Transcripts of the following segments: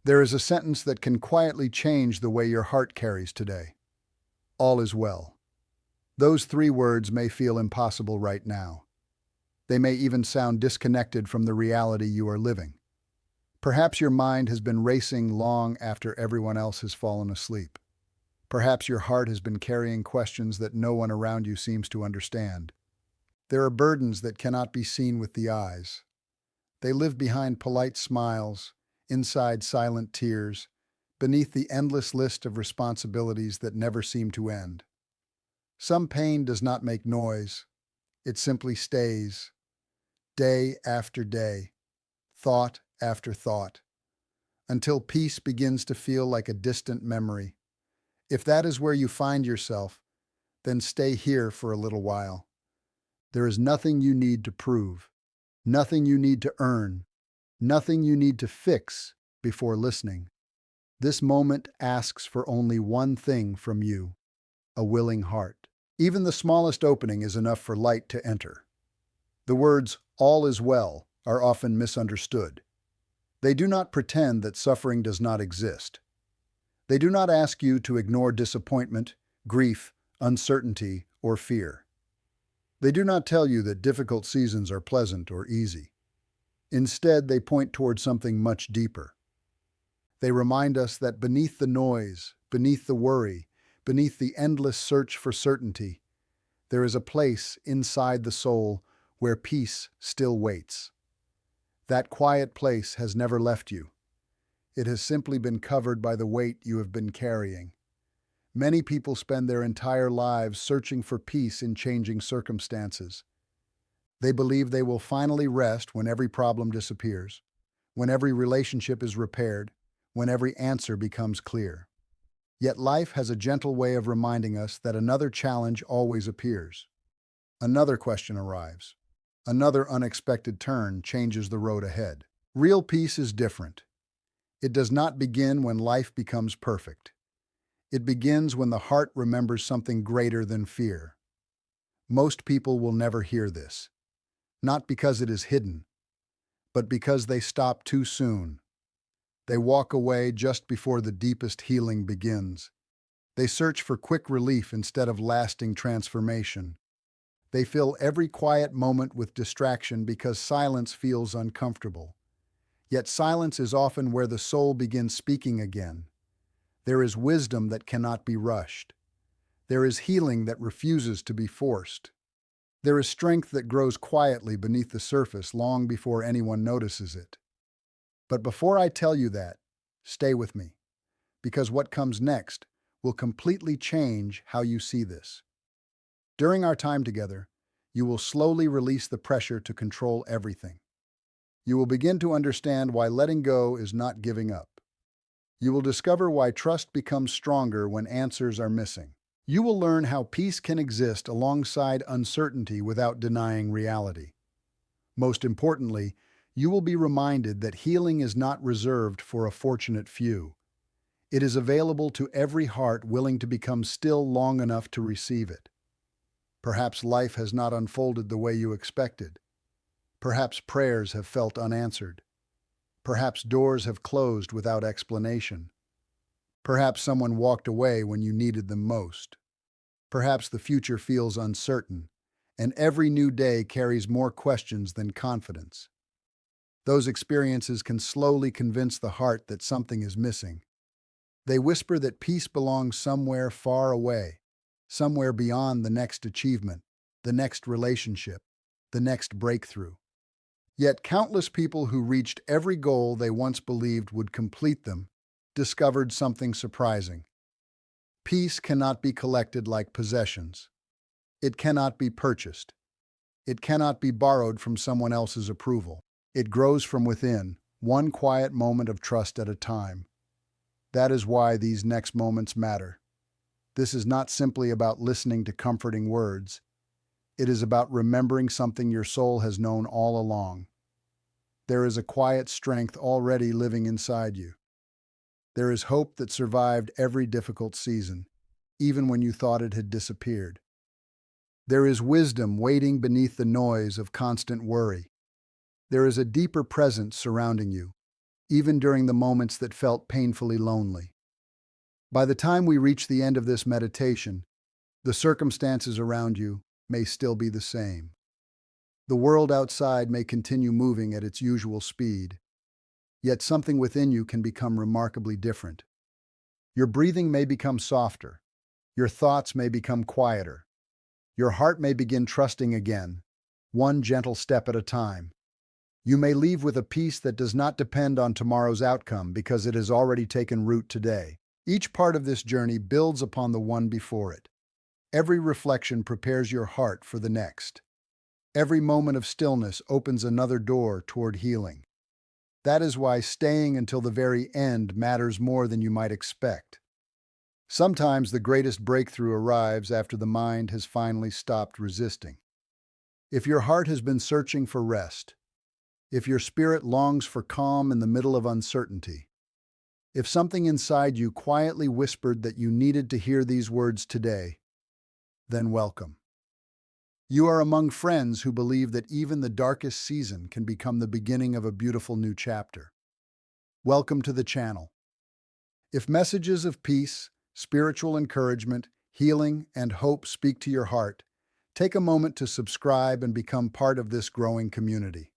There is a sentence that can quietly change the way your heart carries today. All is well. Those three words may feel impossible right now. They may even sound disconnected from the reality you are living. Perhaps your mind has been racing long after everyone else has fallen asleep. Perhaps your heart has been carrying questions that no one around you seems to understand. There are burdens that cannot be seen with the eyes. They live behind polite smiles, inside silent tears, beneath the endless list of responsibilities that never seem to end. Some pain does not make noise. It simply stays, day after day, thought after thought, until peace begins to feel like a distant memory. If that is where you find yourself, then stay here for a little while. There is nothing you need to prove, nothing you need to earn, nothing you need to fix before listening. This moment asks for only one thing from you: a willing heart. Even the smallest opening is enough for light to enter. The words, "all is well," are often misunderstood. They do not pretend that suffering does not exist. They do not ask you to ignore disappointment, grief, uncertainty, or fear. They do not tell you that difficult seasons are pleasant or easy. Instead, they point toward something much deeper. They remind us that beneath the noise, beneath the worry, beneath the endless search for certainty, there is a place inside the soul where peace still waits. That quiet place has never left you. It has simply been covered by the weight you have been carrying. Many people spend their entire lives searching for peace in changing circumstances. They believe they will finally rest when every problem disappears, when every relationship is repaired, when every answer becomes clear. Yet life has a gentle way of reminding us that another challenge always appears. Another question arrives. Another unexpected turn changes the road ahead. Real peace is different. It does not begin when life becomes perfect. It begins when the heart remembers something greater than fear. Most people will never hear this, not because it is hidden, but because they stop too soon. They walk away just before the deepest healing begins. They search for quick relief instead of lasting transformation. They fill every quiet moment with distraction because silence feels uncomfortable. Yet silence is often where the soul begins speaking again. There is wisdom that cannot be rushed. There is healing that refuses to be forced. There is strength that grows quietly beneath the surface long before anyone notices it. But before I tell you that, stay with me, because what comes next will completely change how you see this. During our time together, you will slowly release the pressure to control everything. You will begin to understand why letting go is not giving up. You will discover why trust becomes stronger when answers are missing. You will learn how peace can exist alongside uncertainty without denying reality. Most importantly, you will be reminded that healing is not reserved for a fortunate few. It is available to every heart willing to become still long enough to receive it. Perhaps life has not unfolded the way you expected. Perhaps prayers have felt unanswered. Perhaps doors have closed without explanation. Perhaps someone walked away when you needed them most. Perhaps the future feels uncertain, and every new day carries more questions than confidence. Those experiences can slowly convince the heart that something is missing. They whisper that peace belongs somewhere far away, somewhere beyond the next achievement, the next relationship, the next breakthrough. Yet countless people who reached every goal they once believed would complete them discovered something surprising. Peace cannot be collected like possessions. It cannot be purchased. It cannot be borrowed from someone else's approval. It grows from within, one quiet moment of trust at a time. That is why these next moments matter. This is not simply about listening to comforting words. It is about remembering something your soul has known all along. There is a quiet strength already living inside you. There is hope that survived every difficult season, even when you thought it had disappeared. There is wisdom waiting beneath the noise of constant worry. There is a deeper presence surrounding you, even during the moments that felt painfully lonely. By the time we reach the end of this meditation, the circumstances around you may still be the same. The world outside may continue moving at its usual speed, yet something within you can become remarkably different. Your breathing may become softer, your thoughts may become quieter, your heart may begin trusting again, one gentle step at a time. You may leave with a peace that does not depend on tomorrow's outcome because it has already taken root today. Each part of this journey builds upon the one before it. Every reflection prepares your heart for the next. Every moment of stillness opens another door toward healing. That is why staying until the very end matters more than you might expect. Sometimes the greatest breakthrough arrives after the mind has finally stopped resisting. If your heart has been searching for rest, if your spirit longs for calm in the middle of uncertainty, if something inside you quietly whispered that you needed to hear these words today, then welcome. You are among friends who believe that even the darkest season can become the beginning of a beautiful new chapter. Welcome to the channel. If messages of peace, spiritual encouragement, healing, and hope speak to your heart, take a moment to subscribe and become part of this growing community.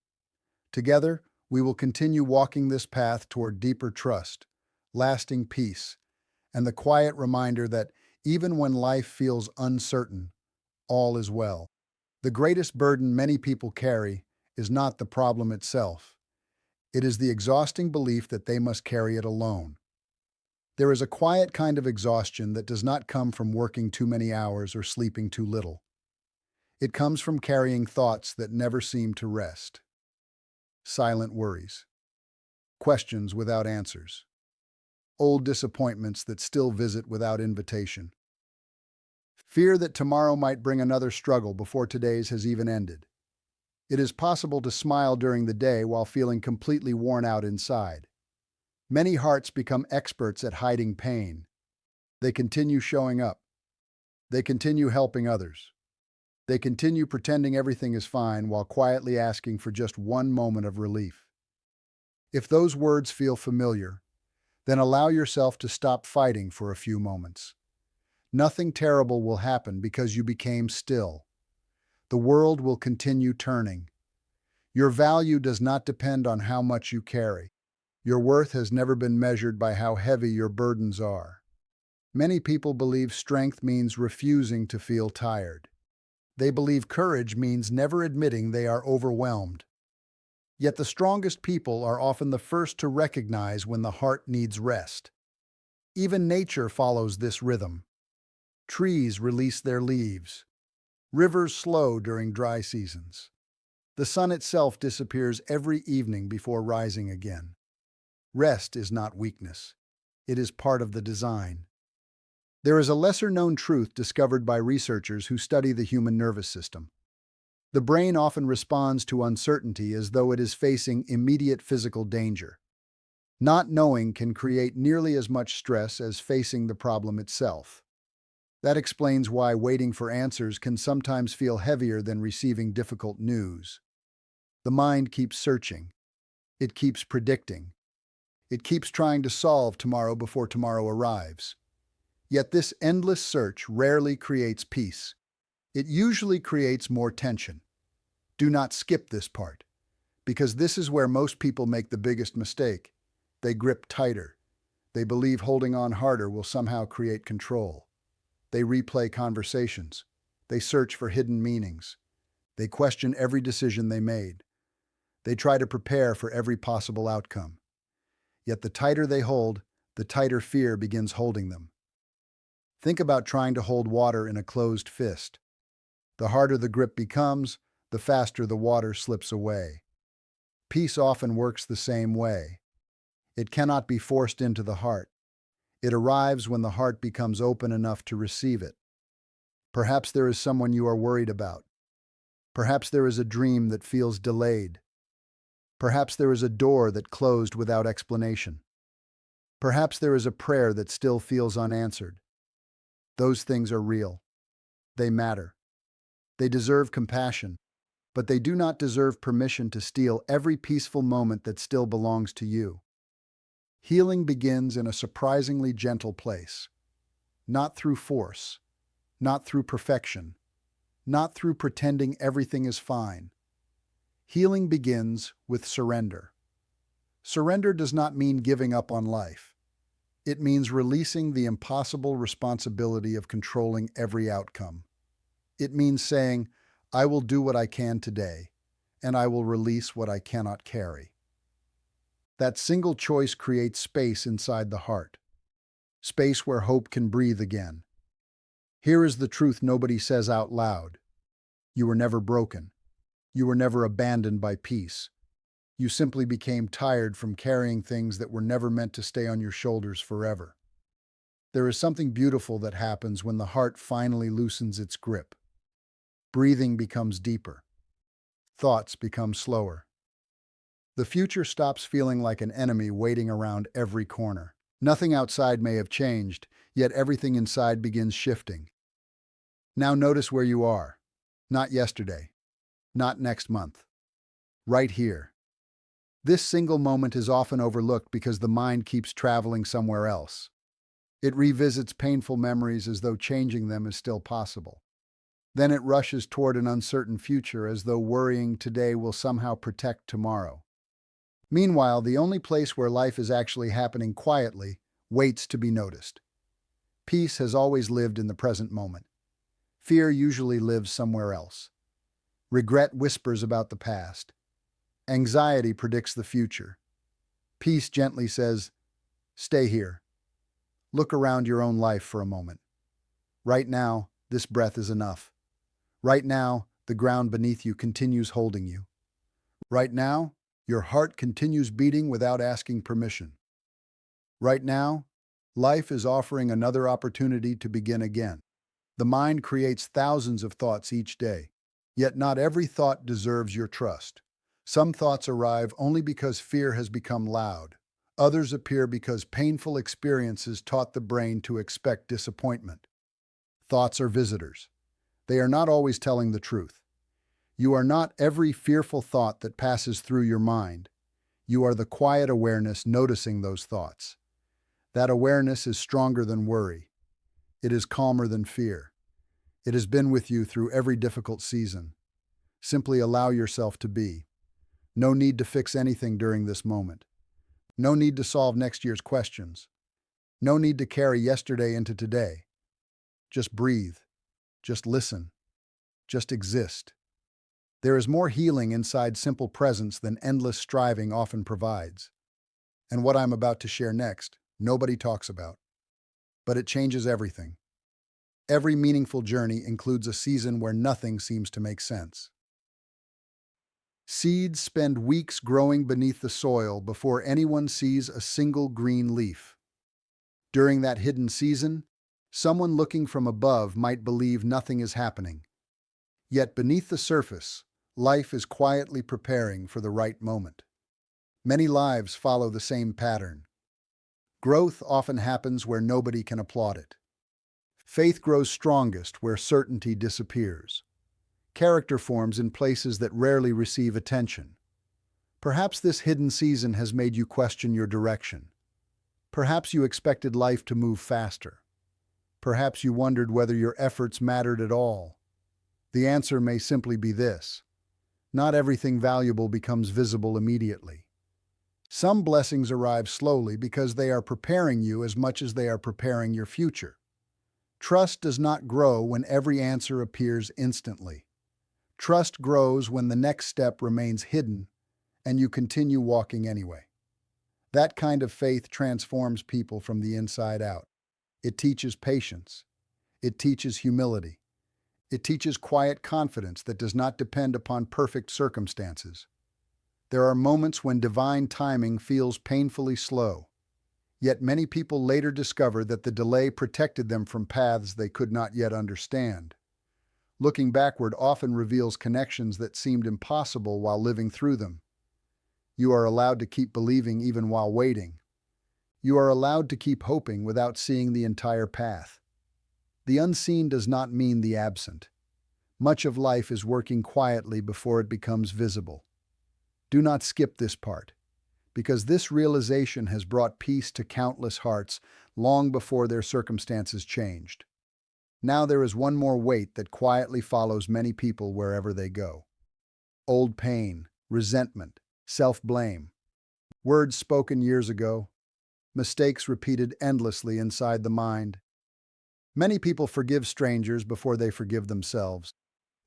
Together, we will continue walking this path toward deeper trust, lasting peace, and the quiet reminder that even when life feels uncertain, all is well. The greatest burden many people carry is not the problem itself. It is the exhausting belief that they must carry it alone. There is a quiet kind of exhaustion that does not come from working too many hours or sleeping too little. It comes from carrying thoughts that never seem to rest. Silent worries, questions without answers, old disappointments that still visit without invitation. Fear that tomorrow might bring another struggle before today's has even ended. It is possible to smile during the day while feeling completely worn out inside. Many hearts become experts at hiding pain. They continue showing up. They continue helping others. They continue pretending everything is fine while quietly asking for just one moment of relief. If those words feel familiar, then allow yourself to stop fighting for a few moments. Nothing terrible will happen because you became still. The world will continue turning. Your value does not depend on how much you carry. Your worth has never been measured by how heavy your burdens are. Many people believe strength means refusing to feel tired. They believe courage means never admitting they are overwhelmed. Yet the strongest people are often the first to recognize when the heart needs rest. Even nature follows this rhythm. Trees release their leaves. Rivers slow during dry seasons. The sun itself disappears every evening before rising again. Rest is not weakness. It is part of the design. There is a lesser-known truth discovered by researchers who study the human nervous system. The brain often responds to uncertainty as though it is facing immediate physical danger. Not knowing can create nearly as much stress as facing the problem itself. That explains why waiting for answers can sometimes feel heavier than receiving difficult news. The mind keeps searching. It keeps predicting. It keeps trying to solve tomorrow before tomorrow arrives. Yet this endless search rarely creates peace. It usually creates more tension. Do not skip this part, because this is where most people make the biggest mistake. They grip tighter. They believe holding on harder will somehow create control. They replay conversations. They search for hidden meanings. They question every decision they made. They try to prepare for every possible outcome. Yet the tighter they hold, the tighter fear begins holding them. Think about trying to hold water in a closed fist. The harder the grip becomes, the faster the water slips away. Peace often works the same way. It cannot be forced into the heart. It arrives when the heart becomes open enough to receive it. Perhaps there is someone you are worried about. Perhaps there is a dream that feels delayed. Perhaps there is a door that closed without explanation. Perhaps there is a prayer that still feels unanswered. Those things are real. They matter. They deserve compassion, but they do not deserve permission to steal every peaceful moment that still belongs to you. Healing begins in a surprisingly gentle place, not through force, not through perfection, not through pretending everything is fine. Healing begins with surrender. Surrender does not mean giving up on life. It means releasing the impossible responsibility of controlling every outcome. It means saying, I will do what I can today, and I will release what I cannot carry. That single choice creates space inside the heart, space where hope can breathe again. Here is the truth nobody says out loud. You were never broken. You were never abandoned by peace. You simply became tired from carrying things that were never meant to stay on your shoulders forever. There is something beautiful that happens when the heart finally loosens its grip. Breathing becomes deeper. Thoughts become slower. The future stops feeling like an enemy waiting around every corner. Nothing outside may have changed, yet everything inside begins shifting. Now notice where you are. Not yesterday. Not next month. Right here. This single moment is often overlooked because the mind keeps traveling somewhere else. It revisits painful memories as though changing them is still possible. Then it rushes toward an uncertain future as though worrying today will somehow protect tomorrow. Meanwhile, the only place where life is actually happening quietly waits to be noticed. Peace has always lived in the present moment. Fear usually lives somewhere else. Regret whispers about the past. Anxiety predicts the future. Peace gently says, stay here. Look around your own life for a moment. Right now, this breath is enough. Right now, the ground beneath you continues holding you. Right now, your heart continues beating without asking permission. Right now, life is offering another opportunity to begin again. The mind creates thousands of thoughts each day, yet not every thought deserves your trust. Some thoughts arrive only because fear has become loud. Others appear because painful experiences taught the brain to expect disappointment. Thoughts are visitors. They are not always telling the truth. You are not every fearful thought that passes through your mind. You are the quiet awareness noticing those thoughts. That awareness is stronger than worry. It is calmer than fear. It has been with you through every difficult season. Simply allow yourself to be. No need to fix anything during this moment. No need to solve next year's questions. No need to carry yesterday into today. Just breathe. Just listen. Just exist. There is more healing inside simple presence than endless striving often provides. And what I'm about to share next, nobody talks about. But it changes everything. Every meaningful journey includes a season where nothing seems to make sense. Seeds spend weeks growing beneath the soil before anyone sees a single green leaf. During that hidden season, someone looking from above might believe nothing is happening. Yet beneath the surface, life is quietly preparing for the right moment. Many lives follow the same pattern. Growth often happens where nobody can applaud it. Faith grows strongest where certainty disappears. Character forms in places that rarely receive attention. Perhaps this hidden season has made you question your direction. Perhaps you expected life to move faster. Perhaps you wondered whether your efforts mattered at all. The answer may simply be this: not everything valuable becomes visible immediately. Some blessings arrive slowly because they are preparing you as much as they are preparing your future. Trust does not grow when every answer appears instantly. Trust grows when the next step remains hidden and you continue walking anyway. That kind of faith transforms people from the inside out. It teaches patience. It teaches humility. It teaches quiet confidence that does not depend upon perfect circumstances. There are moments when divine timing feels painfully slow, yet many people later discover that the delay protected them from paths they could not yet understand. Looking backward often reveals connections that seemed impossible while living through them. You are allowed to keep believing even while waiting. You are allowed to keep hoping without seeing the entire path. The unseen does not mean the absent. Much of life is working quietly before it becomes visible. Do not skip this part, because this realization has brought peace to countless hearts long before their circumstances changed. Now there is one more weight that quietly follows many people wherever they go. Old pain, resentment, self-blame. Words spoken years ago, mistakes repeated endlessly inside the mind. Many people forgive strangers before they forgive themselves.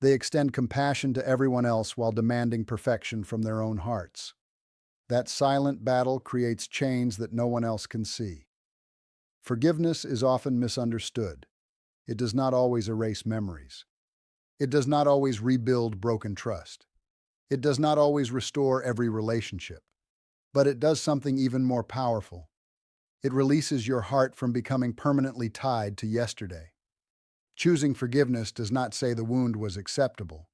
They extend compassion to everyone else while demanding perfection from their own hearts. That silent battle creates chains that no one else can see. Forgiveness is often misunderstood. It does not always erase memories. It does not always rebuild broken trust. It does not always restore every relationship. But it does something even more powerful. It releases your heart from becoming permanently tied to yesterday. Choosing forgiveness does not say the wound was acceptable.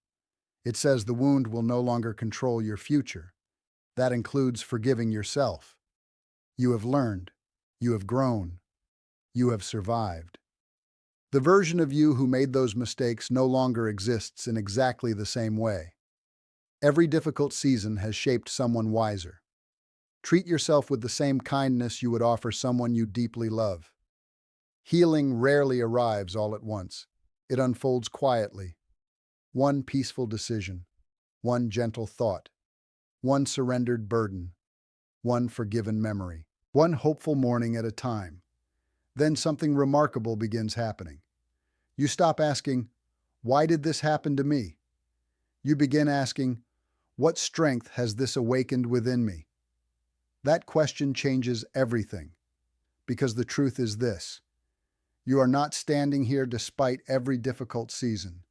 It says the wound will no longer control your future. That includes forgiving yourself. You have learned. You have grown. You have survived. The version of you who made those mistakes no longer exists in exactly the same way. Every difficult season has shaped someone wiser. Treat yourself with the same kindness you would offer someone you deeply love. Healing rarely arrives all at once. It unfolds quietly. One peaceful decision, one gentle thought, one surrendered burden, one forgiven memory, one hopeful morning at a time. Then something remarkable begins happening. You stop asking, "Why did this happen to me?" You begin asking, "What strength has this awakened within me?" That question changes everything, because the truth is this: you are not standing here despite every difficult season.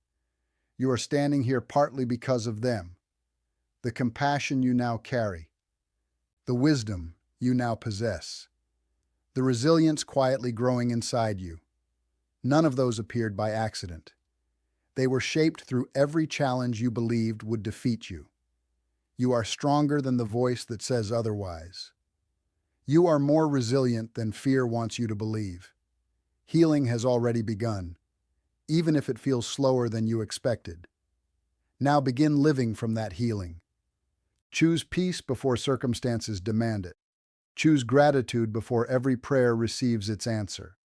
You are standing here partly because of them. The compassion you now carry, the wisdom you now possess, the resilience quietly growing inside you. None of those appeared by accident. They were shaped through every challenge you believed would defeat you. You are stronger than the voice that says otherwise. You are more resilient than fear wants you to believe. Healing has already begun, even if it feels slower than you expected. Now begin living from that healing. Choose peace before circumstances demand it. Choose gratitude before every prayer receives its answer.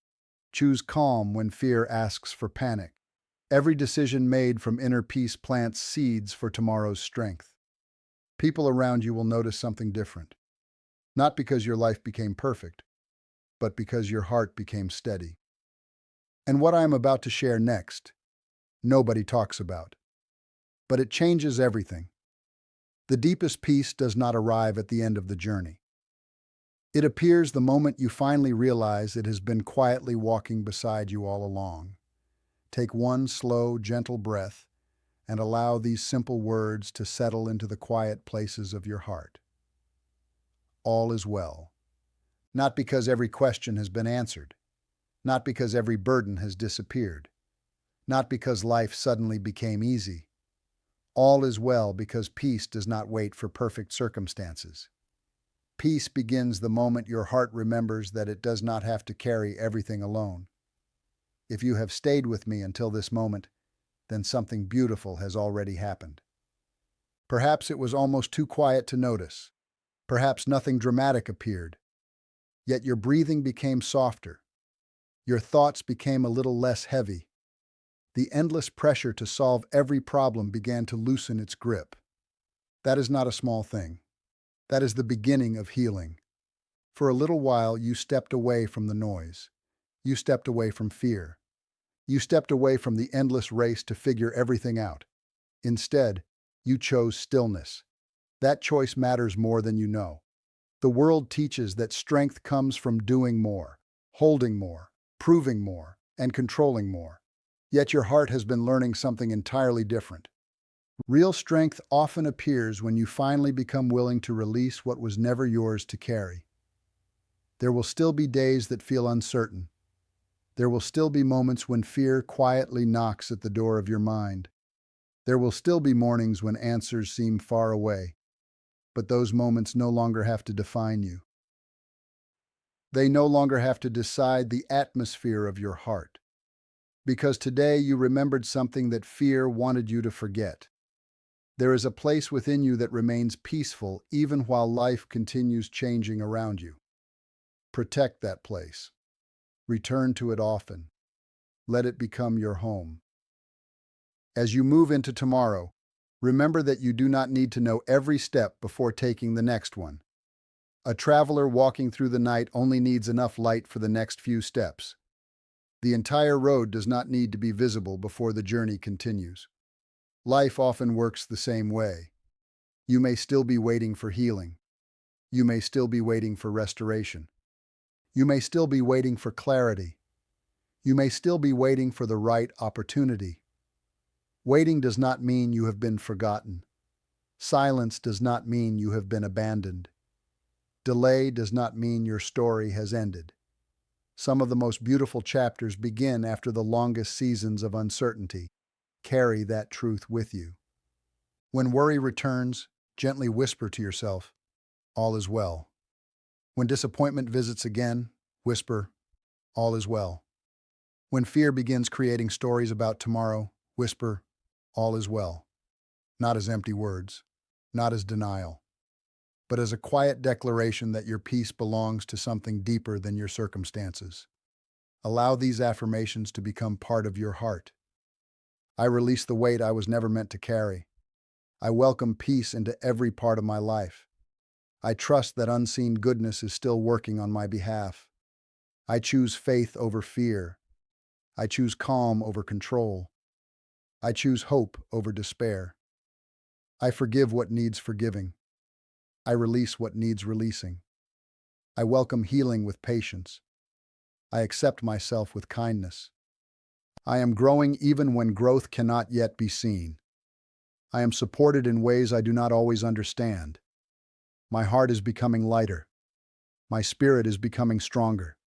Choose calm when fear asks for panic. Every decision made from inner peace plants seeds for tomorrow's strength. People around you will notice something different. Not because your life became perfect, but because your heart became steady. And what I am about to share next, nobody talks about. But it changes everything. The deepest peace does not arrive at the end of the journey. It appears the moment you finally realize it has been quietly walking beside you all along. Take one slow, gentle breath and allow these simple words to settle into the quiet places of your heart. All is well. Not because every question has been answered. Not because every burden has disappeared. Not because life suddenly became easy. All is well because peace does not wait for perfect circumstances. Peace begins the moment your heart remembers that it does not have to carry everything alone. If you have stayed with me until this moment, then something beautiful has already happened. Perhaps it was almost too quiet to notice. Perhaps nothing dramatic appeared. Yet your breathing became softer. Your thoughts became a little less heavy. The endless pressure to solve every problem began to loosen its grip. That is not a small thing. That is the beginning of healing. For a little while, you stepped away from the noise. You stepped away from fear. You stepped away from the endless race to figure everything out. Instead, you chose stillness. That choice matters more than you know. The world teaches that strength comes from doing more, holding more, proving more, and controlling more. Yet your heart has been learning something entirely different. Real strength often appears when you finally become willing to release what was never yours to carry. There will still be days that feel uncertain. There will still be moments when fear quietly knocks at the door of your mind. There will still be mornings when answers seem far away. But those moments no longer have to define you. They no longer have to decide the atmosphere of your heart. Because today you remembered something that fear wanted you to forget. There is a place within you that remains peaceful even while life continues changing around you. Protect that place. Return to it often. Let it become your home. As you move into tomorrow, remember that you do not need to know every step before taking the next one. A traveler walking through the night only needs enough light for the next few steps. The entire road does not need to be visible before the journey continues. Life often works the same way. You may still be waiting for healing. You may still be waiting for restoration. You may still be waiting for clarity. You may still be waiting for the right opportunity. Waiting does not mean you have been forgotten. Silence does not mean you have been abandoned. Delay does not mean your story has ended. Some of the most beautiful chapters begin after the longest seasons of uncertainty. Carry that truth with you. When worry returns, gently whisper to yourself, "All is well." When disappointment visits again, whisper, "All is well." When fear begins creating stories about tomorrow, whisper, "All is well." Not as empty words, not as denial, but as a quiet declaration that your peace belongs to something deeper than your circumstances. Allow these affirmations to become part of your heart. I release the weight I was never meant to carry. I welcome peace into every part of my life. I trust that unseen goodness is still working on my behalf. I choose faith over fear. I choose calm over control. I choose hope over despair. I forgive what needs forgiving. I release what needs releasing. I welcome healing with patience. I accept myself with kindness. I am growing even when growth cannot yet be seen. I am supported in ways I do not always understand. My heart is becoming lighter. My spirit is becoming stronger.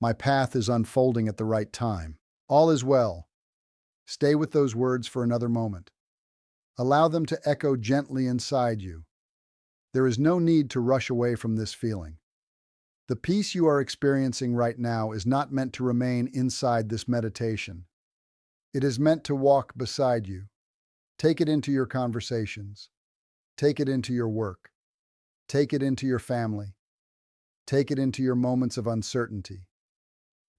My path is unfolding at the right time. All is well. Stay with those words for another moment. Allow them to echo gently inside you. There is no need to rush away from this feeling. The peace you are experiencing right now is not meant to remain inside this meditation. It is meant to walk beside you. Take it into your conversations. Take it into your work. Take it into your family. Take it into your moments of uncertainty.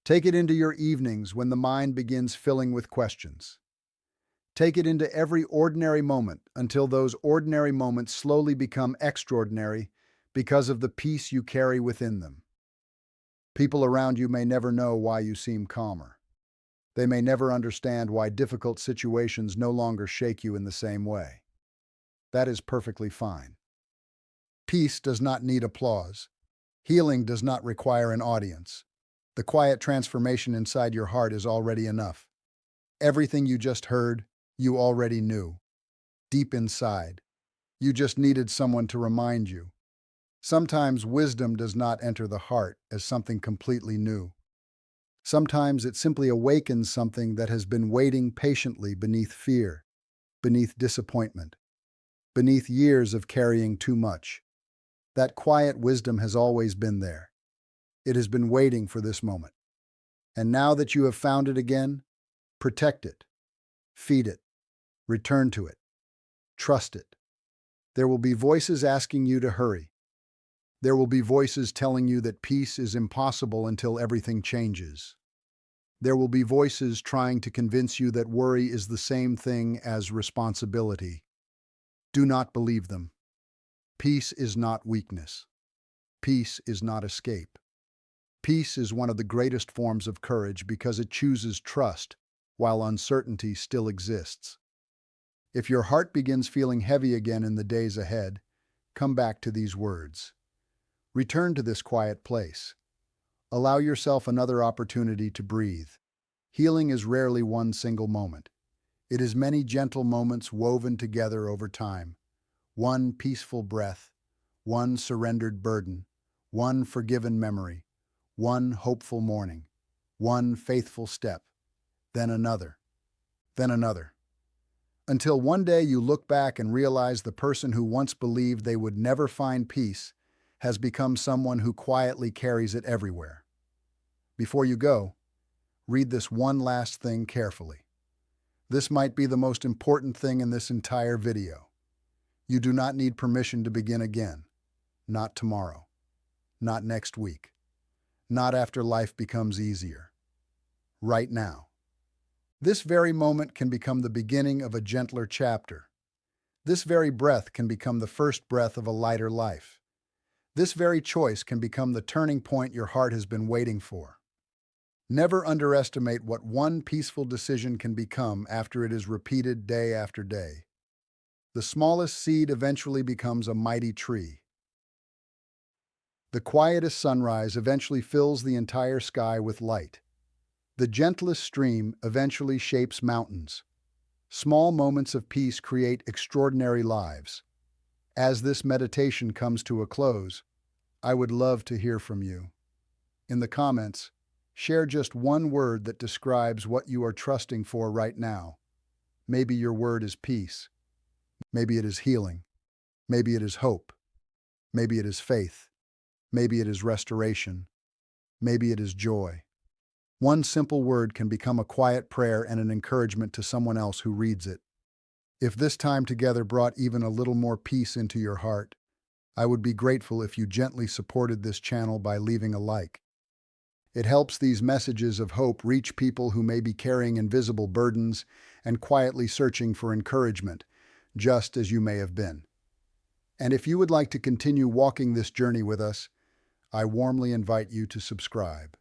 Take it into your evenings when the mind begins filling with questions. Take it into every ordinary moment until those ordinary moments slowly become extraordinary because of the peace you carry within them. People around you may never know why you seem calmer. They may never understand why difficult situations no longer shake you in the same way. That is perfectly fine. Peace does not need applause. Healing does not require an audience. The quiet transformation inside your heart is already enough. Everything you just heard, you already knew. Deep inside, you just needed someone to remind you. Sometimes wisdom does not enter the heart as something completely new. Sometimes it simply awakens something that has been waiting patiently beneath fear, beneath disappointment, beneath years of carrying too much. That quiet wisdom has always been there. It has been waiting for this moment. And now that you have found it again, protect it, feed it, return to it, trust it. There will be voices asking you to hurry. There will be voices telling you that peace is impossible until everything changes. There will be voices trying to convince you that worry is the same thing as responsibility. Do not believe them. Peace is not weakness. Peace is not escape. Peace is one of the greatest forms of courage because it chooses trust while uncertainty still exists. If your heart begins feeling heavy again in the days ahead, come back to these words. Return to this quiet place. Allow yourself another opportunity to breathe. Healing is rarely one single moment. It is many gentle moments woven together over time. One peaceful breath, one surrendered burden, one forgiven memory, one hopeful morning, one faithful step, then another, then another. Until one day you look back and realize the person who once believed they would never find peace has become someone who quietly carries it everywhere. Before you go, read this one last thing carefully. This might be the most important thing in this entire video. You do not need permission to begin again. Not tomorrow. Not next week. Not after life becomes easier. Right now. This very moment can become the beginning of a gentler chapter. This very breath can become the first breath of a lighter life. This very choice can become the turning point your heart has been waiting for. Never underestimate what one peaceful decision can become after it is repeated day after day. The smallest seed eventually becomes a mighty tree. The quietest sunrise eventually fills the entire sky with light. The gentlest stream eventually shapes mountains. Small moments of peace create extraordinary lives. As this meditation comes to a close, I would love to hear from you. In the comments, share just one word that describes what you are trusting for right now. Maybe your word is peace. Maybe it is healing. Maybe it is hope. Maybe it is faith. Maybe it is restoration. Maybe it is joy. One simple word can become a quiet prayer and an encouragement to someone else who reads it. If this time together brought even a little more peace into your heart, I would be grateful if you gently supported this channel by leaving a like. It helps these messages of hope reach people who may be carrying invisible burdens and quietly searching for encouragement, just as you may have been. And if you would like to continue walking this journey with us, I warmly invite you to subscribe.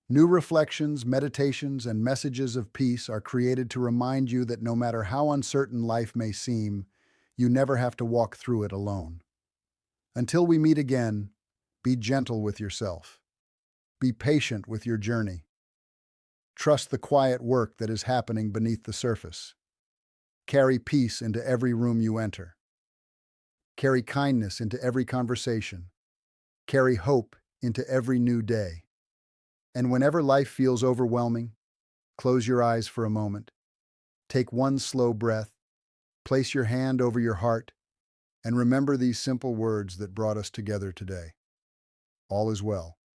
New reflections, meditations, and messages of peace are created to remind you that no matter how uncertain life may seem, you never have to walk through it alone. Until we meet again, be gentle with yourself. Be patient with your journey. Trust the quiet work that is happening beneath the surface. Carry peace into every room you enter. Carry kindness into every conversation. Carry hope into every new day. And whenever life feels overwhelming, close your eyes for a moment. Take one slow breath, place your hand over your heart, and remember these simple words that brought us together today. All is well.